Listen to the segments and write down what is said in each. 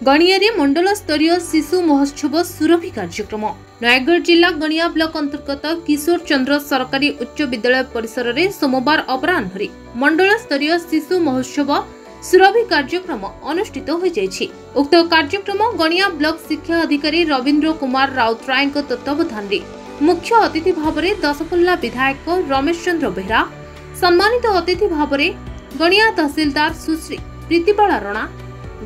गणिया मंडल स्तरीय शिशु महोत्सव सुरभि कार्यक्रम नयागढ़ जिला गणिया ब्लॉक अंतर्गत किशोर चंद्र सरकारी उच्च विद्यालय परिसर में सोमवार अपराह्न मंडल स्तरीय शिशु महोत्सव सुरभि कार्यक्रम अनुष्ठित हो जायछि। उक्त कार्यक्रम गणिया ब्लॉक शिक्षा अधिकारी रवींद्र कुमार राउतराय तत्वावधान मुख्य अतिथि भाव में दशपल्ला विधायक रमेश चंद्र बेहरा, सम्मानित अतिथि भाव में गणिया तहसीलदार सुश्री प्रीतिबाला रणा,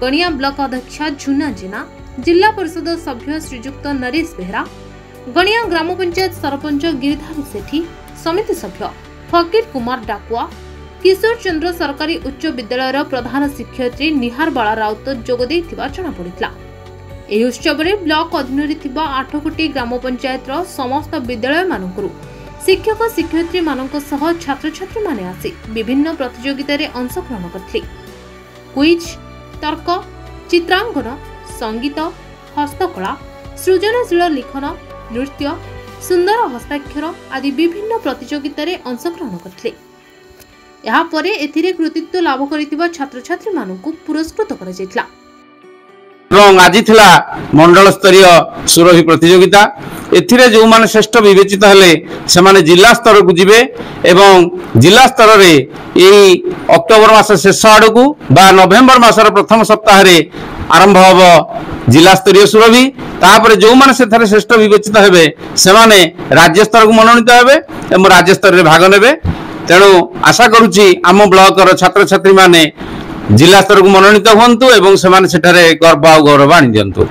गणिया ब्लॉक अध्यक्षा झुना जेना, जिला परिषद सभ्य श्रीजुक्त नरेश बेहरा, गणिया ग्राम पंचायत सरपंच गिरिधारी सेठी, समिति सभ्य फकीर कुमार डाकुआ, किशोर चंद्र सरकारी उच्च विद्यालय प्रधान शिक्षयित्री निहार बाला राउत जोगदे जना पड़ा। ଏହି ଉତ୍ସବରେ ବ୍ଲକ ଅଧୀନରେ ଥିବା 8 କୋଟି ଗ୍ରାମ ପଞ୍ଚାୟତର ସମସ୍ତ ବିଦ୍ୟାଳୟ ମାନଙ୍କରୁ ଶିକ୍ଷକ ଶିକ୍ଷୟିତ୍ରୀ ମାନଙ୍କ ସହ ଛାତ୍ରଛାତ୍ରୀ ମାନେ ଆସି ବିଭିନ୍ନ ପ୍ରତିଯୋଗିତାରେ ଅଂଶଗ୍ରହଣ କରିଥିଲେ। କ୍ୱିଜ୍, ତର୍କ, ଚିତ୍ରାଙ୍କନ, ସଙ୍ଗୀତ, ହସ୍ତକଳା, ସୃଜନଶୀଳ ଲିଖନ, ନୃତ୍ୟ, ସୁନ୍ଦର ହସ୍ତାକ୍ଷର ଆଦି ବିଭିନ୍ନ ପ୍ରତିଯୋଗିତାରେ ଅଂଶଗ୍ରହଣ କରିଥିଲେ। ଏହାପରେ ଏଥିରେ କୃତିତ୍ୱ ଲାଭ କରିଥିବା ଛାତ୍ରଛାତ୍ରୀ ମାନଙ୍କୁ ପୁରସ୍କୃତ କରାଯାଇଥିଲା। आज थिला मंडल स्तरीय सुरभि प्रतियोगिता एथिरे जो माने श्रेष्ठ विवेचित हेले से माने जिला स्तर को जिबे एवं जिला स्तर रे एई अक्टोबर मास शेष आडकू बा नवेम्बर मासर प्रथम सप्ताह रे आरंभ होबो जिला स्तरीय सुरभि। तापर जो माने सेथरे श्रेष्ठ विवेचित हेबे से माने राज्य स्तर को मनोनीत हेबे एवं राज्य स्तर रे भाग नेबे। तेणु आशा करूची आम ब्लॉक रो छात्र छात्री माने जिला स्तर को मनोनीत हुंतु एवं सेमाने सेठारे गर्व आ गौरव आनि दियंतु।